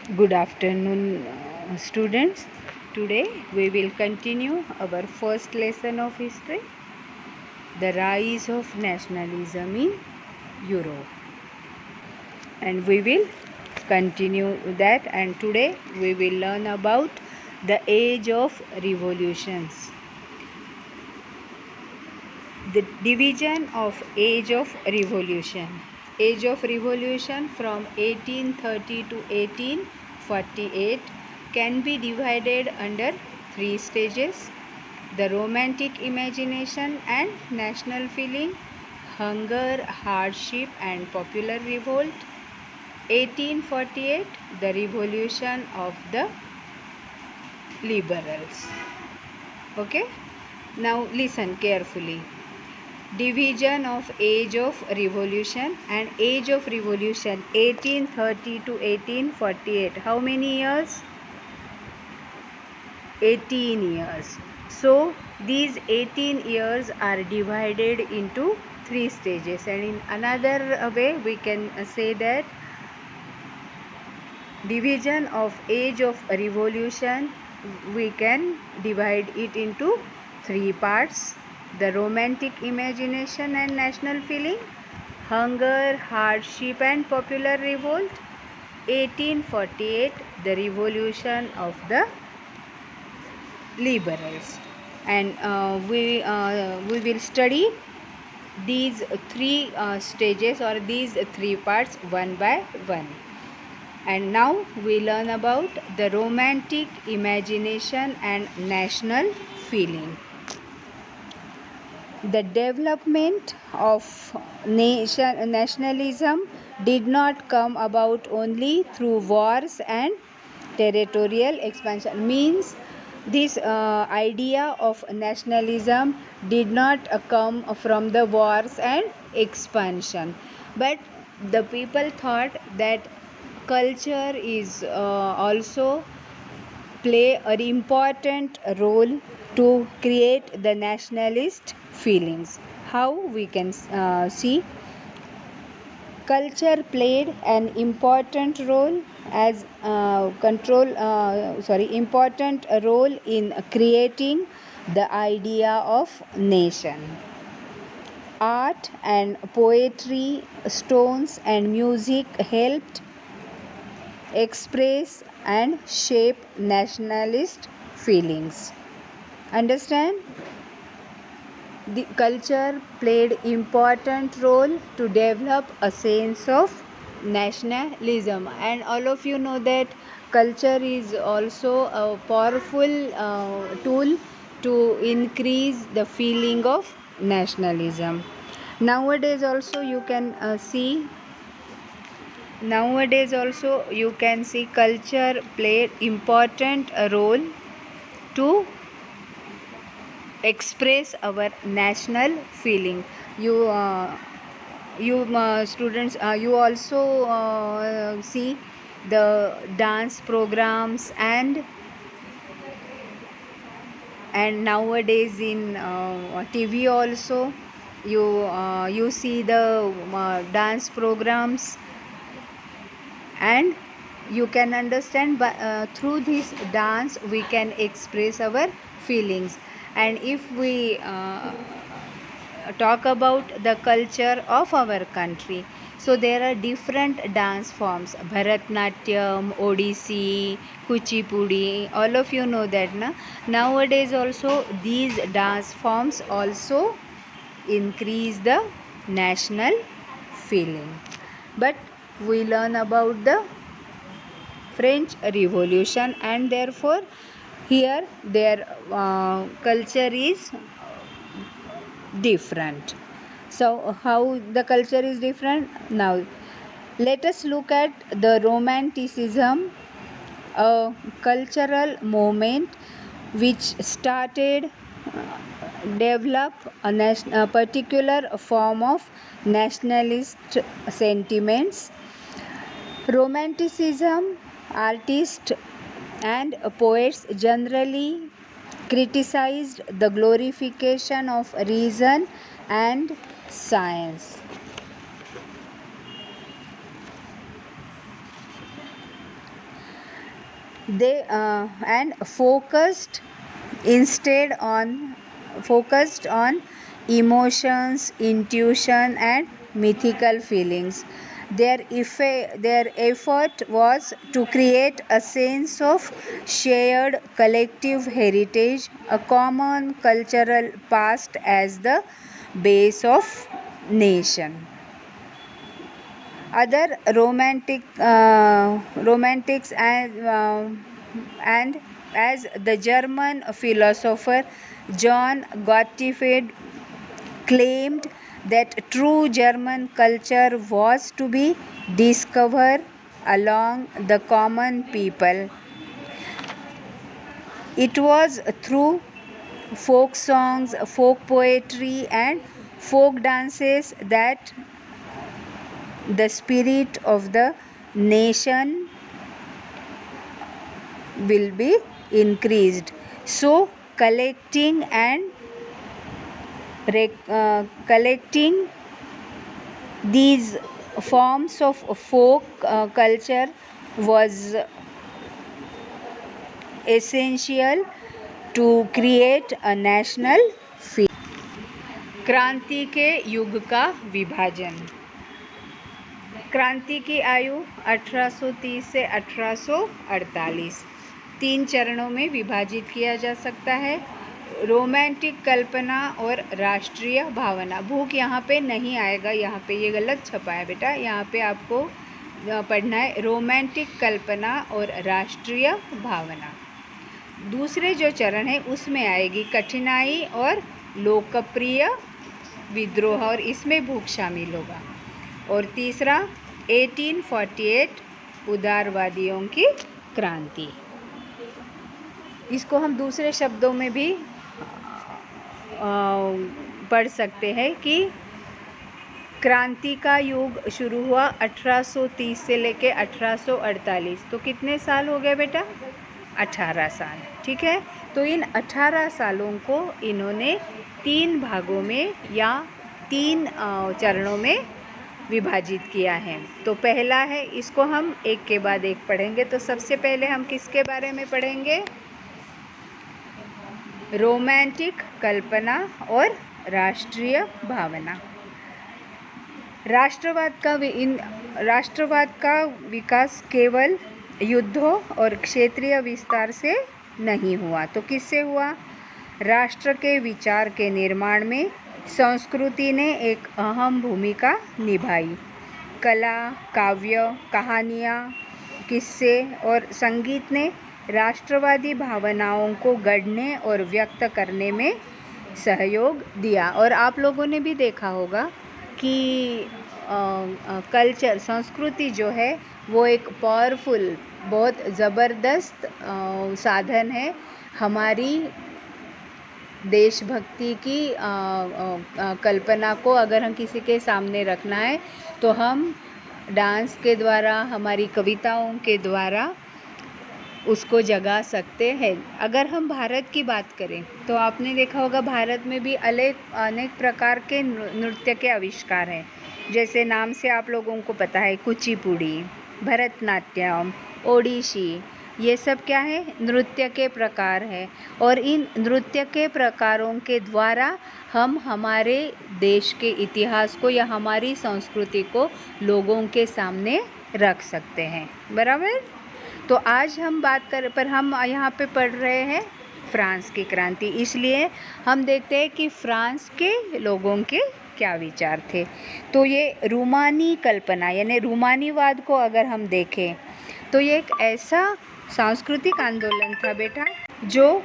Good afternoon, students. Today we will continue our first lesson of history, the rise of nationalism in Europe. And we will continue that, and today we will learn about the age of revolutions. The division of age of revolution. Age of revolution from 1830 to 1848 can be divided under three stages: the romantic imagination and national feeling, hunger, hardship, and popular revolt. 1848, the revolution of the liberals. Okay, now listen carefully. Division of age of revolution and age of revolution 1830 to 1848. How many years? 18 years. So these 18 years are divided into three stages, and in another way we can say that division of age of revolution we can divide it into three parts: the romantic imagination and national feeling, hunger, hardship, and popular revolt. 1848, the revolution of the liberals. And we will study these three stages or these three parts one by one. And now we learn about the romantic imagination and national feeling. The development of nationalism did not come about only through wars and territorial expansion. Means this idea of nationalism did not come from the wars and expansion, but the people thought that culture is also play an important role to create the nationalist feelings. How we can see culture played an important role as important role in creating the idea of nation. Art and poetry, stones and music helped express and shape nationalist feelings. Understand? The culture played important role to develop a sense of nationalism, and all of you know that culture is also a powerful tool to increase the feeling of nationalism. Nowadays also you can see culture played important role to express our national feeling. Students, you also see the dance programs, and nowadays in TV also you see the dance programs, and you can understand through this dance we can express our feelings. And if we talk about the culture of our country, so there are different dance forms: Bharatnatyam, Odissi, Kuchipudi. All of you know that, na? Nowadays also these dance forms also increase the national feeling. But we learn about the French Revolution, and therefore here their culture is different. So how the culture is different? Now let us look at the Romanticism, a cultural movement which started develop a particular form of nationalist sentiments. Romanticism artists and poets generally criticized the glorification of reason and science. they and focused on emotions, intuition, and mythical feelings. Their effort was to create a sense of shared collective heritage, a common cultural past as the base of nation. Other romantics and as the German philosopher John Gottfried claimed that true German culture was to be discovered along the common people. It was through folk songs, folk poetry, and folk dances that the spirit of the nation will be increased. So collecting these forms of folk culture was essential to create a national feel. क्रांति के युग का विभाजन। क्रांति की आयु 1830 से 1848 3 चरणों में विभाजित किया जा सकता है। रोमांटिक कल्पना और राष्ट्रीय भावना। भूख यहाँ पे नहीं आएगा, यहाँ पे ये गलत छपा है बेटा, यहाँ पे आपको पढ़ना है रोमांटिक कल्पना और राष्ट्रीय भावना। दूसरे जो चरण है उसमें आएगी कठिनाई और लोकप्रिय विद्रोह, और इसमें भूख शामिल होगा। और तीसरा 1848 उदारवादियों की क्रांति। इसको हम दूसरे शब्दों में भी पढ़ सकते हैं कि क्रांति का युग शुरू हुआ 1830 से लेके 1848, तो कितने साल हो गए बेटा? 18 साल। ठीक है, तो इन 18 सालों को इन्होंने 3 भागों में या 3 चरणों में विभाजित किया है। तो पहला है, इसको हम एक के बाद एक पढ़ेंगे। तो सबसे पहले हम किसके बारे में पढ़ेंगे? रोमांटिक कल्पना और राष्ट्रीय भावना। राष्ट्रवाद का विकास केवल युद्धों और क्षेत्रीय विस्तार से नहीं हुआ, तो किससे हुआ? राष्ट्र के विचार के निर्माण में संस्कृति ने एक अहम भूमिका निभाई। कला, काव्य, कहानियाँ, किस्से और संगीत ने राष्ट्रवादी भावनाओं को गढ़ने और व्यक्त करने में सहयोग दिया। और आप लोगों ने भी देखा होगा कि कल्चर, संस्कृति जो है वो एक पावरफुल, बहुत ज़बरदस्त साधन है हमारी देशभक्ति की कल्पना को अगर हम किसी के सामने रखना है तो हम डांस के द्वारा, हमारी कविताओं के द्वारा उसको जगा सकते हैं। अगर हम भारत की बात करें तो आपने देखा होगा भारत में भी अनेक प्रकार के नृत्य के आविष्कार हैं। जैसे नाम से आप लोगों को पता है कुचिपुड़ी, भरतनाट्यम, ओडिसी, ये सब क्या है? नृत्य के प्रकार है। और इन नृत्य के प्रकारों के द्वारा हम हमारे देश के इतिहास को या हमारी संस्कृति को लोगों के सामने रख सकते हैं। बराबर? तो आज हम हम यहाँ पे पढ़ रहे हैं फ्रांस की क्रांति, इसलिए हम देखते हैं कि फ्रांस के लोगों के क्या विचार थे। तो ये रूमानी कल्पना यानी रूमानीवाद को अगर हम देखें तो ये एक ऐसा सांस्कृतिक आंदोलन था बेटा जो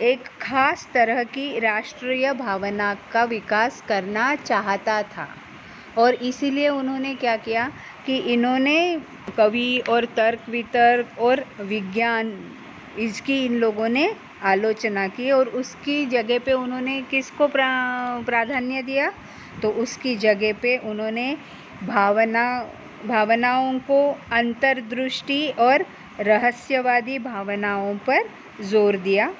एक खास तरह की राष्ट्रीय भावना का विकास करना चाहता था। और इसीलिए उन्होंने क्या किया कि इन्होंने कवि और तर्क वितर्क और विज्ञान, इसकी इन लोगों ने आलोचना की और उसकी जगह पे उन्होंने किसको प्राधान्य दिया? तो उसकी जगह पे उन्होंने भावनाओं को अंतर्दृष्टि और रहस्यवादी भावनाओं पर जोर दिया।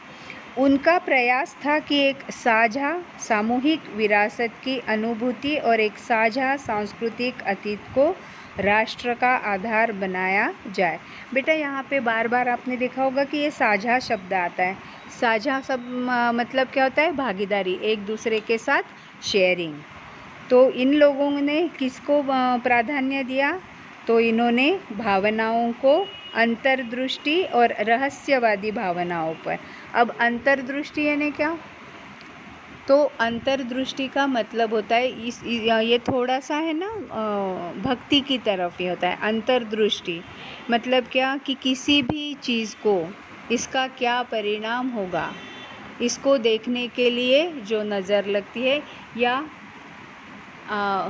उनका प्रयास था कि एक साझा सामूहिक विरासत की अनुभूति और एक साझा सांस्कृतिक अतीत को राष्ट्र का आधार बनाया जाए। बेटा यहाँ पे बार बार आपने देखा होगा कि ये साझा शब्द आता है। साझा मतलब क्या होता है? भागीदारी, एक दूसरे के साथ शेयरिंग। तो इन लोगों ने किसको प्राधान्य दिया? तो इन्होंने भावनाओं को, अंतर्दृष्टि और रहस्यवादी भावनाओं पर। अब अंतर्दृष्टि यानी क्या? तो अंतर्दृष्टि का मतलब होता है ये थोड़ा सा है ना भक्ति की तरफ ही होता है। अंतर्दृष्टि मतलब क्या? कि किसी भी चीज़ को इसका क्या परिणाम होगा, इसको देखने के लिए जो नज़र लगती है या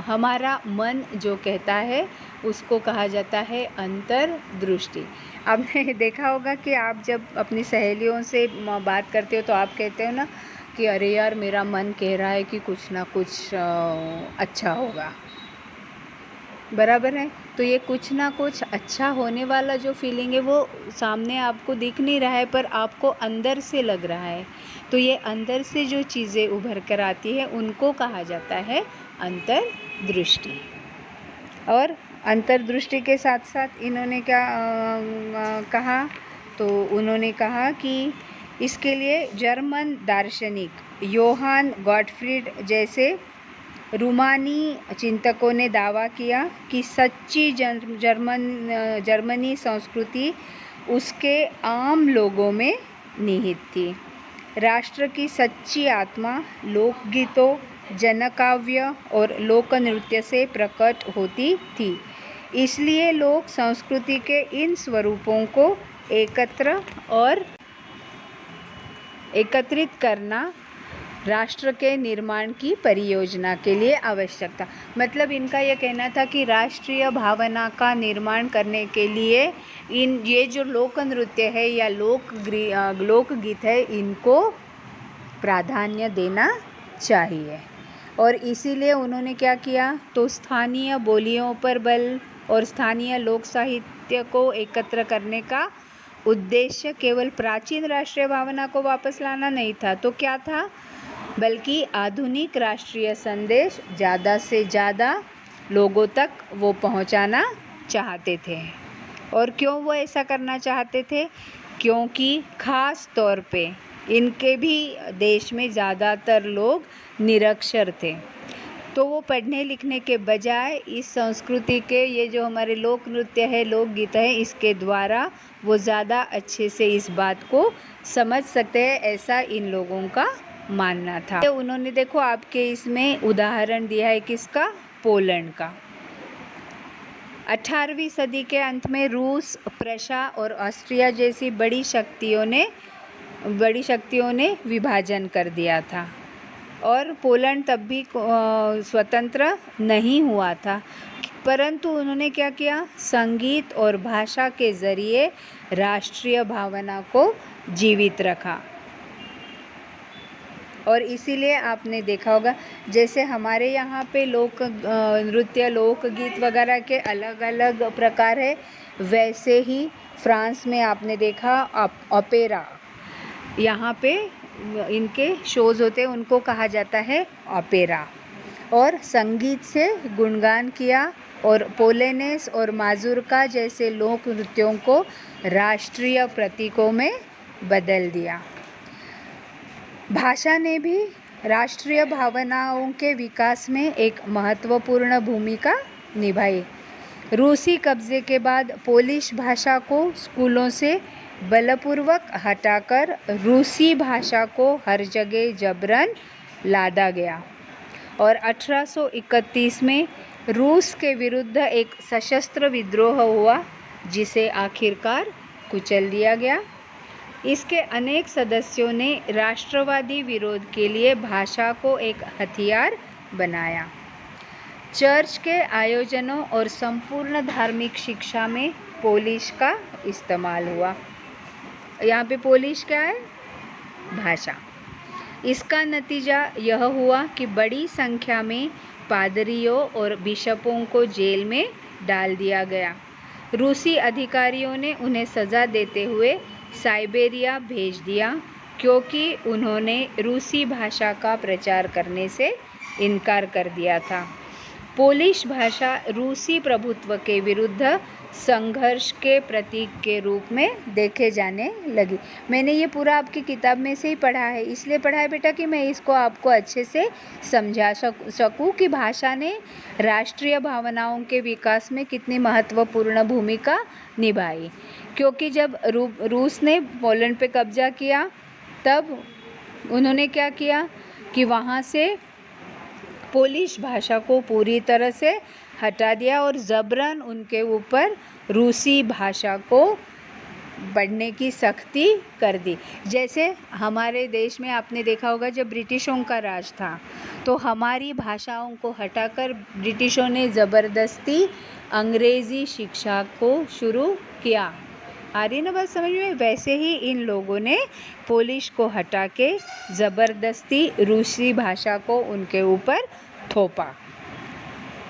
हमारा मन जो कहता है उसको कहा जाता है अंतर्दृष्टि। आपने देखा होगा कि आप जब अपनी सहेलियों से बात करते हो तो आप कहते हो ना कि अरे यार मेरा मन कह रहा है कि कुछ ना कुछ अच्छा होगा, बराबर है। तो ये कुछ ना कुछ अच्छा होने वाला जो फीलिंग है वो सामने आपको दिख नहीं रहा है पर आपको अंदर से लग रहा है। तो ये अंदर से जो चीज़ें उभर कर आती है उनको कहा जाता है अंतर्दृष्टि। और अंतर्दृष्टि के साथ साथ इन्होंने क्या कहा? तो उन्होंने कहा कि इसके लिए जर्मन दार्शनिक योहान गॉटफ्रीड जैसे रूमानी चिंतकों ने दावा किया कि सच्ची जर्मनी संस्कृति उसके आम लोगों में निहित थी। राष्ट्र की सच्ची आत्मा लोकगीतों, जनकाव्य और लोक नृत्य से प्रकट होती थी। इसलिए लोग संस्कृति के इन स्वरूपों को एकत्रित करना राष्ट्र के निर्माण की परियोजना के लिए आवश्यक था। मतलब इनका यह कहना था कि राष्ट्रीय भावना का निर्माण करने के लिए ये जो लोक नृत्य है या लोकगीत है इनको प्राधान्य देना चाहिए। और इसीलिए उन्होंने क्या किया? तो स्थानीय बोलियों पर बल और स्थानीय लोक साहित्य को एकत्र करने का उद्देश्य केवल प्राचीन राष्ट्रीय भावना को वापस लाना नहीं था, तो क्या था? बल्कि आधुनिक राष्ट्रीय संदेश ज़्यादा से ज़्यादा लोगों तक वो पहुंचाना चाहते थे। और क्यों वो ऐसा करना चाहते थे? क्योंकि ख़ास तौर पे इनके भी देश में ज़्यादातर लोग निरक्षर थे। तो वो पढ़ने लिखने के बजाय इस संस्कृति के ये जो हमारे लोक नृत्य है, लोकगीत है, इसके द्वारा वो ज़्यादा अच्छे से इस बात को समझ सकते हैं, ऐसा इन लोगों का मानना था। तो उन्होंने देखो आपके इसमें उदाहरण दिया है किसका? पोलैंड का। 18वीं सदी के अंत में रूस, प्रशा और ऑस्ट्रिया जैसी बड़ी शक्तियों ने विभाजन कर दिया था और पोलैंड तब भी स्वतंत्र नहीं हुआ था। परंतु उन्होंने क्या किया? संगीत और भाषा के ज़रिए राष्ट्रीय भावना को जीवित रखा। और इसीलिए आपने देखा होगा जैसे हमारे यहाँ पे लोक नृत्य, लोकगीत वगैरह के अलग अलग प्रकार है, वैसे ही फ्रांस में आपने देखा ओपेरा, यहाँ पे इनके शोज़ होते हैं, उनको कहा जाता है ओपेरा। और संगीत से गुणगान किया और पोलेनेस और माजुर्का जैसे लोक नृत्यों को राष्ट्रीय प्रतीकों में बदल दिया। भाषा ने भी राष्ट्रीय भावनाओं के विकास में एक महत्वपूर्ण भूमिका निभाई। रूसी कब्जे के बाद पोलिश भाषा को स्कूलों से बलपूर्वक हटाकर रूसी भाषा को हर जगह जबरन लादा गया और 1831 में रूस के विरुद्ध एक सशस्त्र विद्रोह हुआ जिसे आखिरकार कुचल दिया गया। इसके अनेक सदस्यों ने राष्ट्रवादी विरोध के लिए भाषा को एक हथियार बनाया। चर्च के आयोजनों और संपूर्ण धार्मिक शिक्षा में पोलिश का इस्तेमाल हुआ। यहाँ पे पोलिश क्या है? भाषा। इसका नतीजा यह हुआ कि बड़ी संख्या में पादरियों और बिशपों को जेल में डाल दिया गया। रूसी अधिकारियों ने उन्हें सज़ा देते हुए साइबेरिया भेज दिया क्योंकि उन्होंने रूसी भाषा का प्रचार करने से इनकार कर दिया था। पोलिश भाषा रूसी प्रभुत्व के विरुद्ध संघर्ष के प्रतीक के रूप में देखे जाने लगी। मैंने ये पूरा आपकी किताब में से ही पढ़ा है, इसलिए पढ़ा है बेटा कि मैं इसको आपको अच्छे से समझा सकूं कि भाषा ने राष्ट्रीय भावनाओं के विकास में कितनी महत्वपूर्ण भूमिका निभाई। क्योंकि जब रूस ने पोलैंड पे कब्जा किया तब उन्होंने क्या किया कि वहाँ से पोलिश भाषा को पूरी तरह से हटा दिया और ज़बरन उनके ऊपर रूसी भाषा को पढ़ने की सख्ती कर दी। जैसे हमारे देश में आपने देखा होगा जब ब्रिटिशों का राज था तो हमारी भाषाओं को हटाकर ब्रिटिशों ने ज़बरदस्ती अंग्रेज़ी शिक्षा को शुरू किया। आ रही ना बात समझ में? वैसे ही इन लोगों ने पोलिश को हटा के ज़बरदस्ती रूसी भाषा को उनके ऊपर थोपा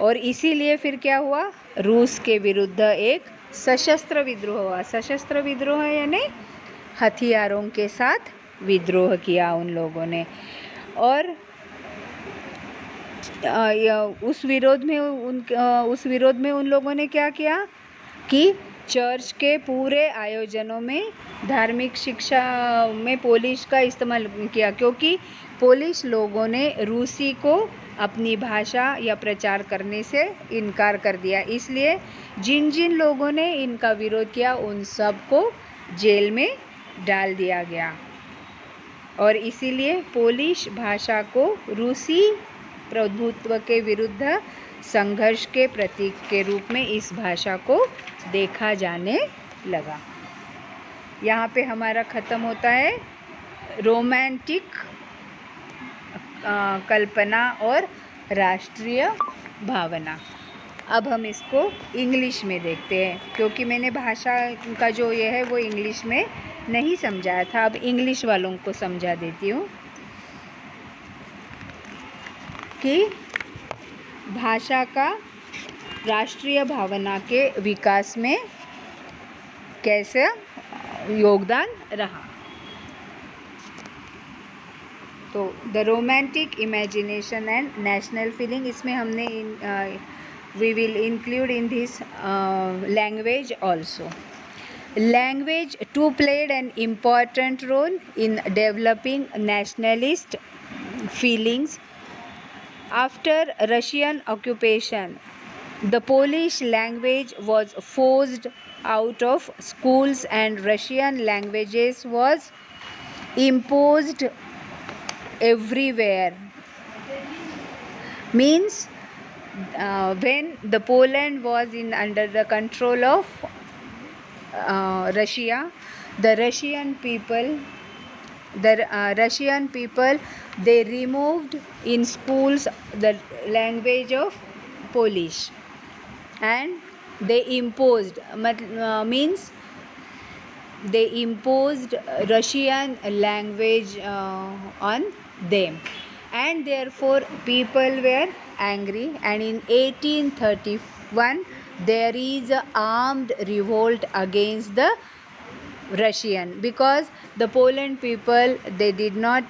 और इसीलिए फिर क्या हुआ, रूस के विरुद्ध एक सशस्त्र विद्रोह हुआ। सशस्त्र विद्रोह यानी हथियारों के साथ विद्रोह किया उन लोगों ने। और उस विरोध में उन लोगों ने क्या किया कि चर्च के पूरे आयोजनों में धार्मिक शिक्षा में पोलिश का इस्तेमाल किया, क्योंकि पोलिश लोगों ने रूसी को अपनी भाषा या प्रचार करने से इनकार कर दिया। इसलिए जिन जिन लोगों ने इनका विरोध किया उन सब को जेल में डाल दिया गया। और इसीलिए पोलिश भाषा को रूसी प्रभुत्व के विरुद्ध संघर्ष के प्रतीक के रूप में इस भाषा को देखा जाने लगा। यहाँ पे हमारा ख़त्म होता है रोमांटिक कल्पना और राष्ट्रीय भावना। अब हम इसको इंग्लिश में देखते हैं, क्योंकि मैंने भाषा का जो ये है वो इंग्लिश में नहीं समझाया था। अब इंग्लिश वालों को समझा देती हूँ कि भाषा का राष्ट्रीय भावना के विकास में कैसे योगदान रहा। तो the romantic imagination and national feeling, इसमें हमने we will include in this language also. Language too played an important role in developing nationalist feelings. After Russian occupation, the Polish language was forced out of schools and Russian languages was imposed everywhere. Means when the Poland was under the control of Russia, the Russian people they removed in schools the language of Polish and they imposed means they imposed Russian language on them, and therefore people were angry, and in 1831 there is a armed revolt against the Russian, because the Poland people they did not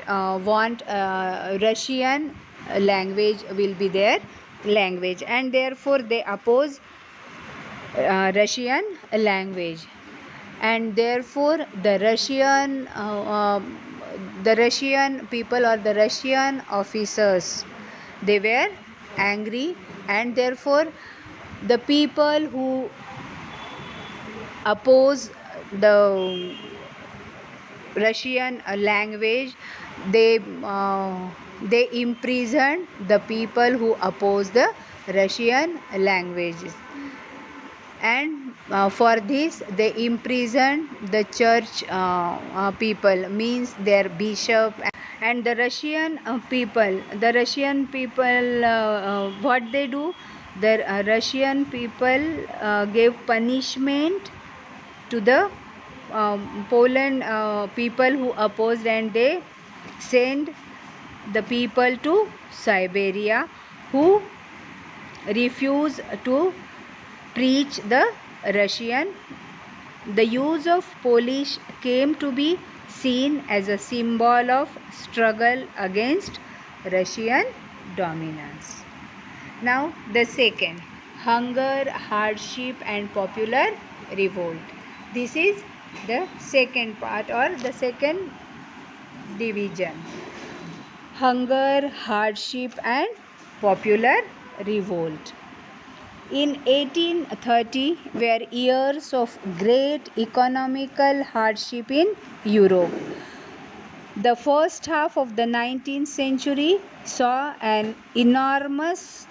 want Russian language will be their language, and therefore they oppose Russian language, and therefore the Russian people or the Russian officers they were angry, and therefore the people who oppose the Russian language they imprisoned the people who oppose the Russian languages, and for this they imprisoned the church people, means their bishop, and the Russian people what they do, the Russian people gave punishment to the Poland people who opposed, and they sent the people to Siberia who refused to preach the Russian. The use of Polish came to be seen as a symbol of struggle against Russian dominance. Now the second, hunger, hardship and popular revolt. This is the second part or the second division. Hunger, hardship and popular revolt. In 1830 were years of great economical hardship in Europe. The first half of the 19th century saw an enormous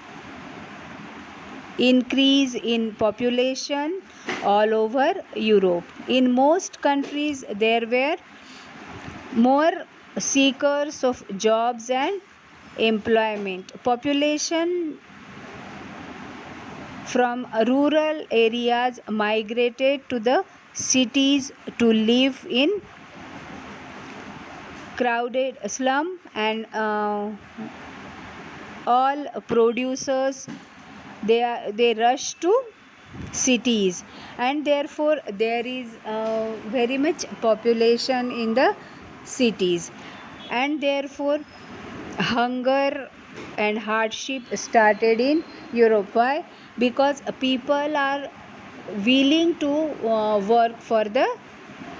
increase in population all over Europe. In most countries, there were more seekers of jobs and employment. Population from rural areas migrated to the cities to live in crowded slum, and all producers they rush to cities, and therefore there is very much population in the cities, and therefore hunger and hardship started in Europe. Why? Because people are willing to work for the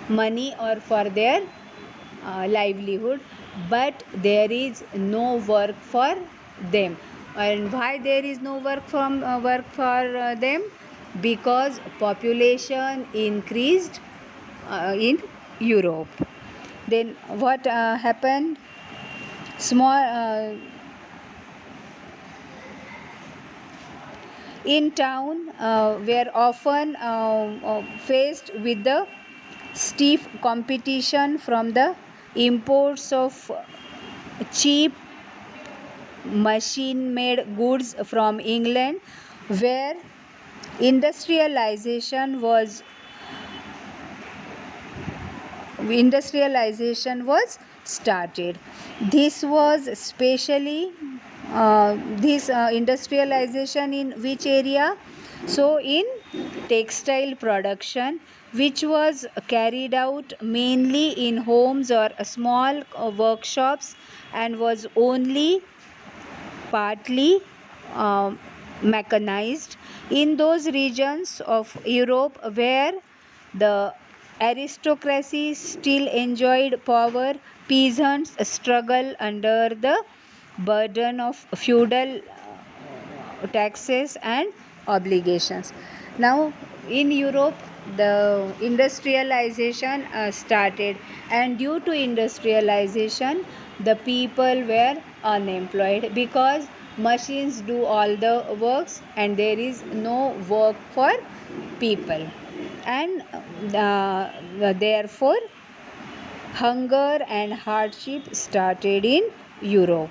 money or for their livelihood, but there is no work for them. And why there is no work for them? Because population increased in Europe. Then what happened? Small in town were often faced with the stiff competition from the imports of cheap machine made goods from England, where industrialization was started. This was especially this industrialization in which area? So in textile production, which was carried out mainly in homes or small workshops, and was only partly mechanized. In those regions of Europe where the aristocracy still enjoyed power, peasants struggled under the burden of feudal taxes and obligations. Now in Europe the industrialization started, and due to industrialization the people were unemployed because machines do all the works and there is no work for people, and therefore hunger and hardship started in Europe.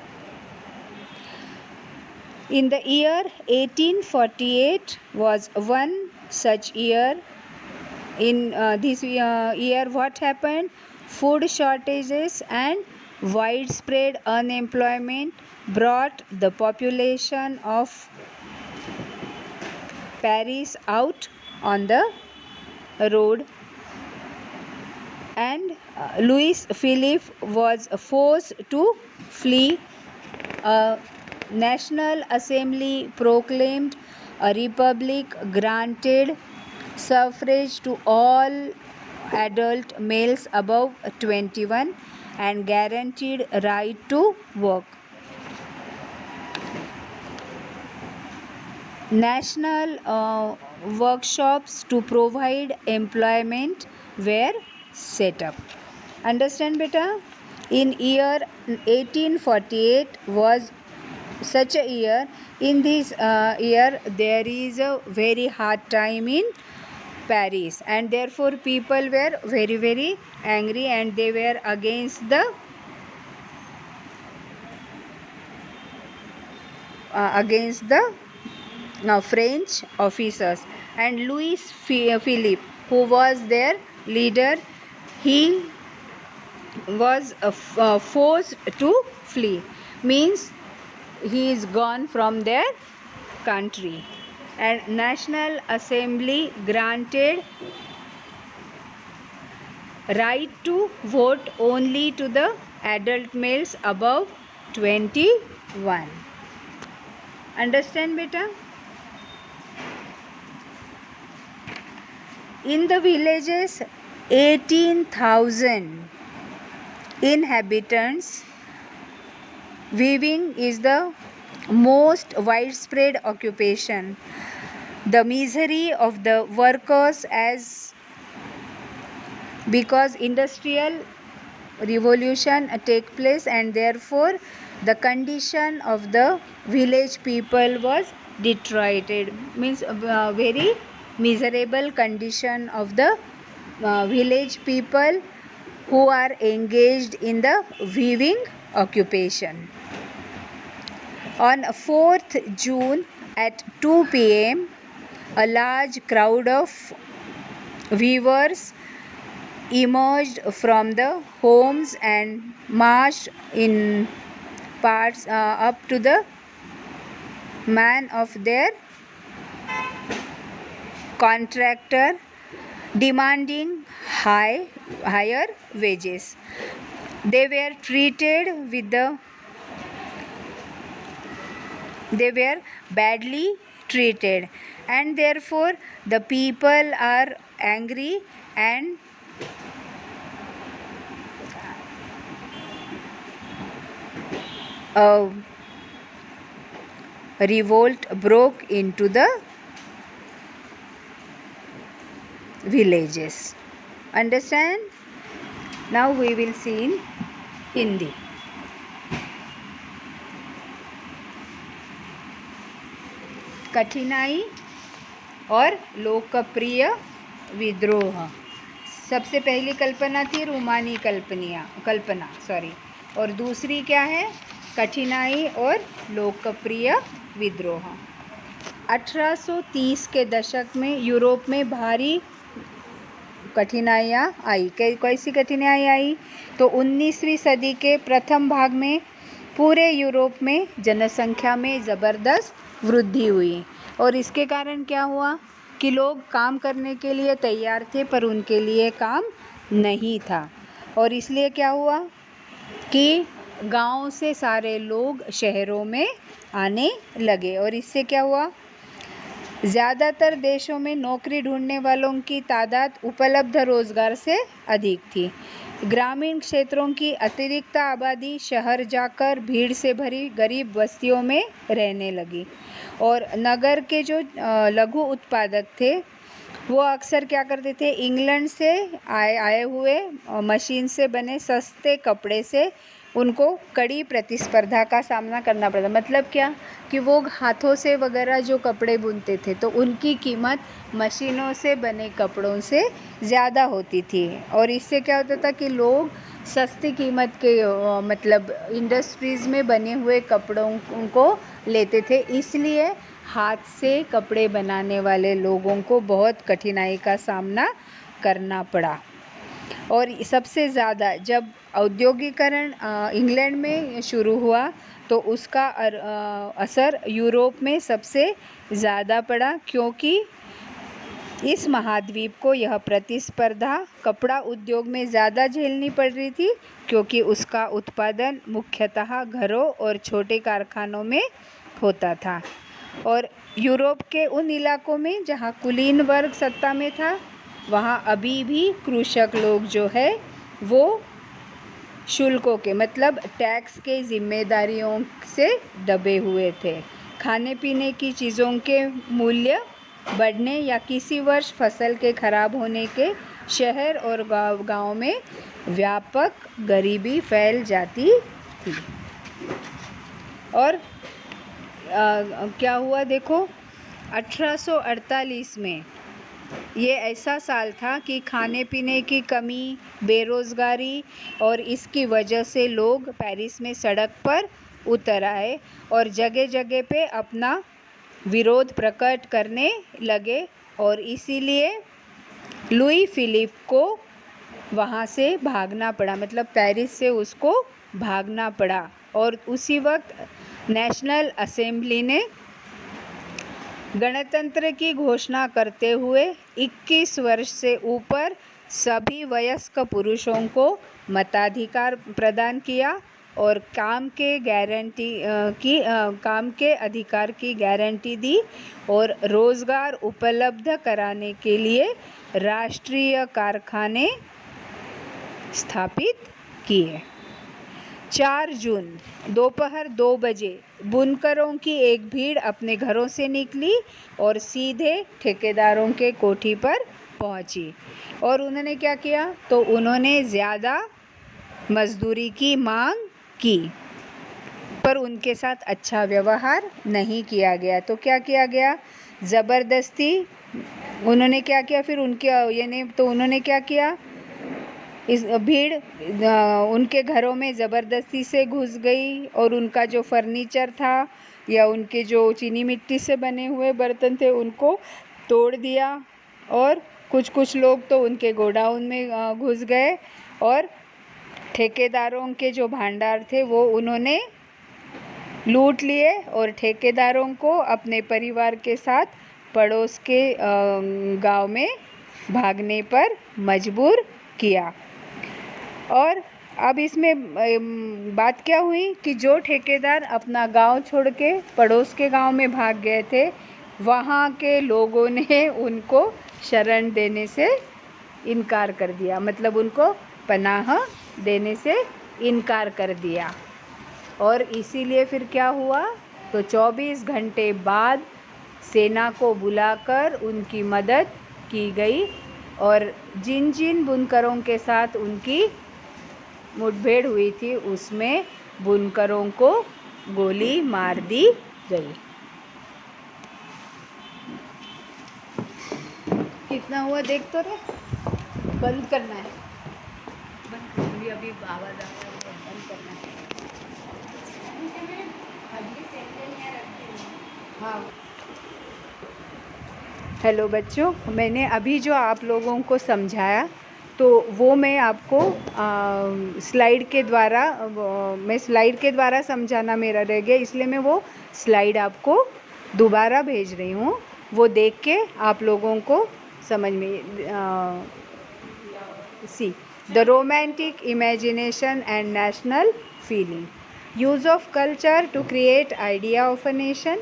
In the year 1848 was one such year. In this year what happened? Food shortages and widespread unemployment brought the population of Paris out on the road, and Louis Philippe was forced to flee. A National Assembly proclaimed a republic, granted suffrage to all adult males above 21, and guaranteed right to work. National workshops to provide employment were set up. Understand, beta? In year 1848 was such a year. In this year there is a very hard time in Paris, and therefore people were very very angry, and they were against the French officers. And Louis Philippe, who was their leader, he was forced to flee, means he is gone from their country, and National Assembly granted right to vote only to the adult males above 21. Understand बेटा? In the villages, 18,000 inhabitants, weaving is the most widespread occupation. The misery of the workers because industrial revolution take place, and therefore the condition of the village people was deteriorated, means very miserable condition of the village people who are engaged in the weaving occupation. On 4th June at 2 p.m. a large crowd of weavers emerged from the homes and marched in parts up to the man of their contractor, demanding higher wages. They were badly treated, and therefore the people are angry, and a revolt broke into the villages. Understand? Now we will see in Hindi. कठिनाई और लोकप्रिय विद्रोह। सबसे पहली कल्पना थी रूमानी कल्पना और दूसरी क्या है? कठिनाई और लोकप्रिय विद्रोह। 1830 के दशक में यूरोप में भारी कठिनाइयाँ आई। कैसी कठिनाई आई? तो 19वीं सदी के प्रथम भाग में पूरे यूरोप में जनसंख्या में ज़बरदस्त वृद्धि हुई, और इसके कारण क्या हुआ कि लोग काम करने के लिए तैयार थे, पर उनके लिए काम नहीं था, और इसलिए क्या हुआ कि गांव से सारे लोग शहरों में आने लगे, और इससे क्या हुआ, ज़्यादातर देशों में नौकरी ढूंढने वालों की तादाद उपलब्ध रोज़गार से अधिक थी। ग्रामीण क्षेत्रों की अतिरिक्त आबादी शहर जाकर भीड़ से भरी गरीब बस्तियों में रहने लगी, और नगर के जो लघु उत्पादक थे वो अक्सर क्या करते थे, इंग्लैंड से आए हुए मशीन से बने सस्ते कपड़े से उनको कड़ी प्रतिस्पर्धा का सामना करना पड़ता। मतलब क्या कि वो हाथों से वगैरह जो कपड़े बुनते थे तो उनकी कीमत मशीनों से बने कपड़ों से ज़्यादा होती थी, और इससे क्या होता था कि लोग सस्ती कीमत के मतलब इंडस्ट्रीज़ में बने हुए कपड़ों को लेते थे। इसलिए हाथ से कपड़े बनाने वाले लोगों को बहुत कठिनाई का सामना करना पड़ा। और सबसे ज़्यादा जब औद्योगिकरण इंग्लैंड में शुरू हुआ तो उसका असर यूरोप में सबसे ज़्यादा पड़ा, क्योंकि इस महाद्वीप को यह प्रतिस्पर्धा कपड़ा उद्योग में ज़्यादा झेलनी पड़ रही थी, क्योंकि उसका उत्पादन मुख्यतः घरों और छोटे कारखानों में होता था। और यूरोप के उन इलाकों में जहाँ कुलीन वर्ग सत्ता में था, वहाँ अभी भी कृषक लोग जो है वो शुल्कों के मतलब टैक्स के जिम्मेदारियों से दबे हुए थे। खाने पीने की चीज़ों के मूल्य बढ़ने या किसी वर्ष फसल के खराब होने के शहर और गांव में व्यापक गरीबी फैल जाती थी। और क्या हुआ देखो, 1848 में ये ऐसा साल था कि खाने पीने की कमी, बेरोज़गारी और इसकी वजह से लोग पेरिस में सड़क पर उतर आए और जगह जगह पे अपना विरोध प्रकट करने लगे, और इसीलिए लुई फिलिप को वहाँ से भागना पड़ा, मतलब पेरिस से उसको भागना पड़ा। और उसी वक्त नेशनल असेंबली ने गणतंत्र की घोषणा करते हुए 21 वर्ष से ऊपर सभी वयस्क पुरुषों को मताधिकार प्रदान किया, और काम के अधिकार की गारंटी दी और रोजगार उपलब्ध कराने के लिए राष्ट्रीय कारखाने स्थापित किए। 4 जून दोपहर 2 बजे बुनकरों की एक भीड़ अपने घरों से निकली और सीधे ठेकेदारों के कोठी पर पहुंची और उन्होंने क्या किया, तो उन्होंने ज़्यादा मजदूरी की मांग की, पर उनके साथ अच्छा व्यवहार नहीं किया गया। तो क्या किया गया, ज़बरदस्ती उन्होंने क्या किया, फिर उन्होंने क्या किया, इस भीड़ उनके घरों में ज़बरदस्ती से घुस गई और उनका जो फर्नीचर था या उनके जो चीनी मिट्टी से बने हुए बर्तन थे उनको तोड़ दिया और कुछ लोग तो उनके गोडाउन में घुस गए और ठेकेदारों के जो भंडार थे वो उन्होंने लूट लिए और ठेकेदारों को अपने परिवार के साथ पड़ोस के गांव में भागने पर मजबूर किया। और अब इसमें बात क्या हुई कि जो ठेकेदार अपना गांव छोड़ के पड़ोस के गांव में भाग गए थे, वहाँ के लोगों ने उनको शरण देने से इनकार कर दिया, मतलब उनको पनाह देने से इनकार कर दिया। और इसीलिए फिर क्या हुआ, तो 24 घंटे बाद सेना को बुलाकर उनकी मदद की गई और जिन जिन बुनकरों के साथ उनकी मुठभेड़ हुई थी उसमें बुनकरों को गोली मार दी गई। कितना हुआ देख तो रे, बंद करना है, अभी आवाज आ रहा है, बंद करना है। हाँ, हेलो बच्चों, मैंने अभी जो आप लोगों को समझाया तो वो मैं आपको स्लाइड के द्वारा समझाना मेरा रह गया, इसलिए मैं वो स्लाइड आपको दोबारा भेज रही हूँ। वो देख के आप लोगों को समझ में see the romantic imagination and national feeling, use of culture to create idea of a nation.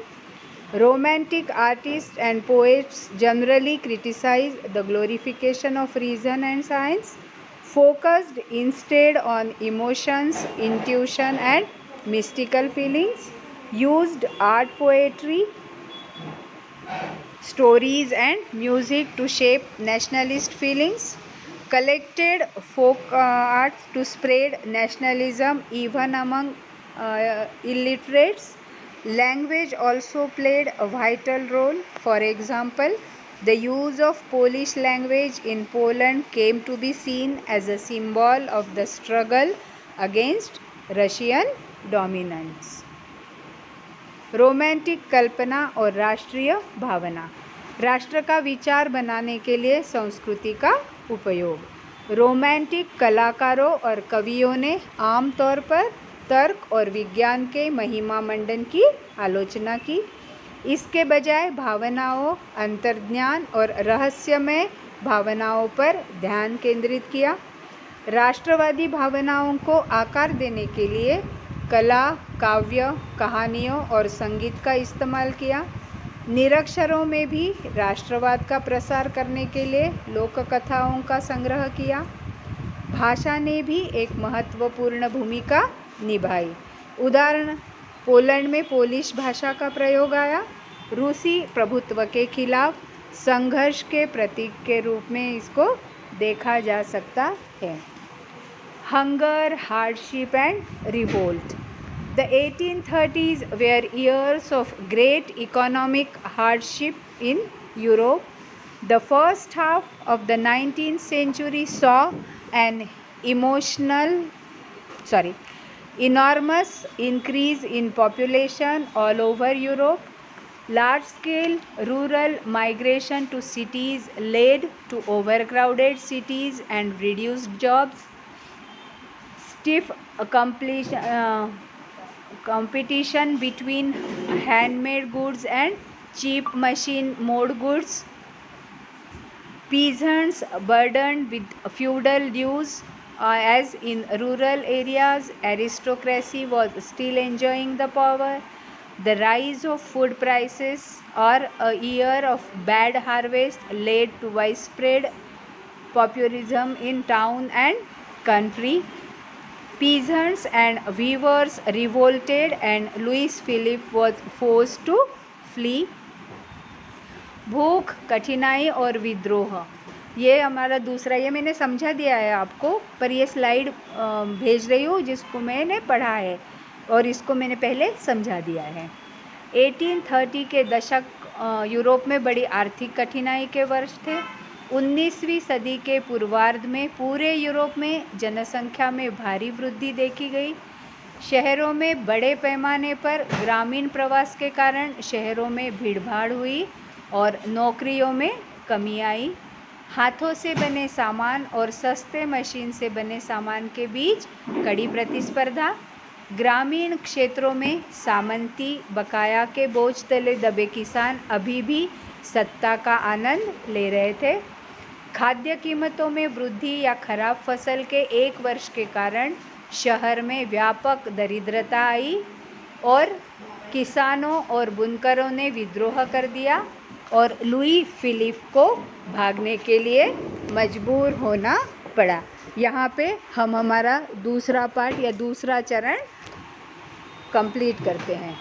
Romantic artists and poets generally criticize the glorification of reason and science, focused instead on emotions, intuition, and mystical feelings. Used art, poetry, stories, and music to shape nationalist feelings. Collected folk art to spread nationalism even among illiterates. Language also played a vital role. For example, the use of Polish language in Poland came to be seen as a symbol of the struggle against Russian dominance. Romantic कल्पना और राष्ट्रीय भावना, राष्ट्र का विचार बनाने के लिए संस्कृति का उपयोग। रोमांटिक कलाकारों और कवियों ने आमतौर पर तर्क और विज्ञान के महिमा मंडन की आलोचना की, इसके बजाय भावनाओं, अंतर्ज्ञान और रहस्यमय भावनाओं पर ध्यान केंद्रित किया। राष्ट्रवादी भावनाओं को आकार देने के लिए कला, काव्य, कहानियों और संगीत का इस्तेमाल किया। निरक्षरों में भी राष्ट्रवाद का प्रसार करने के लिए लोक कथाओं का संग्रह किया। भाषा ने भी एक महत्वपूर्ण भूमिका निभाई। उदाहरण, पोलैंड में पोलिश भाषा का प्रयोग आया। रूसी प्रभुत्व के खिलाफ संघर्ष के प्रतीक के रूप में इसको देखा जा सकता है। Hunger, hardship and revolt. The 1830s were years of great economic hardship in Europe. The first half of the 19th century saw an enormous increase in population all over Europe. Large-scale rural migration to cities led to overcrowded cities and reduced jobs. Stiff competition between handmade goods and cheap machine-made goods. Peasants burdened with feudal dues as in rural areas, aristocracy was still enjoying the power. The rise of food prices or a year of bad harvest led to widespread populism in town and country. Peasants and weavers revolted and Louis Philippe was forced to flee. भूख, कठिनाई और विद्रोह, ये हमारा दूसरा, ये मैंने समझा दिया है आपको, पर ये स्लाइड भेज रही हूँ जिसको मैंने पढ़ा है और इसको मैंने पहले समझा दिया है। 1830 के दशक यूरोप में बड़ी आर्थिक कठिनाई के वर्ष थे। 19वीं सदी के पूर्वार्ध में पूरे यूरोप में जनसंख्या में भारी वृद्धि देखी गई। शहरों में बड़े पैमाने पर ग्रामीण प्रवास के कारण शहरों में भीड़भाड़ हुई और नौकरियों में कमी आई। हाथों से बने सामान और सस्ते मशीन से बने सामान के बीच कड़ी प्रतिस्पर्धा। ग्रामीण क्षेत्रों में सामंती बकाया के बोझ तले दबे किसान अभी भी सत्ता का आनंद ले रहे थे। खाद्य कीमतों में वृद्धि या खराब फसल के एक वर्ष के कारण शहर में व्यापक दरिद्रता आई और किसानों और बुनकरों ने विद्रोह कर दिया और लुई फिलिप को भागने के लिए मजबूर होना पड़ा। यहाँ पे हम हमारा दूसरा पार्ट या दूसरा चरण कंप्लीट करते हैं।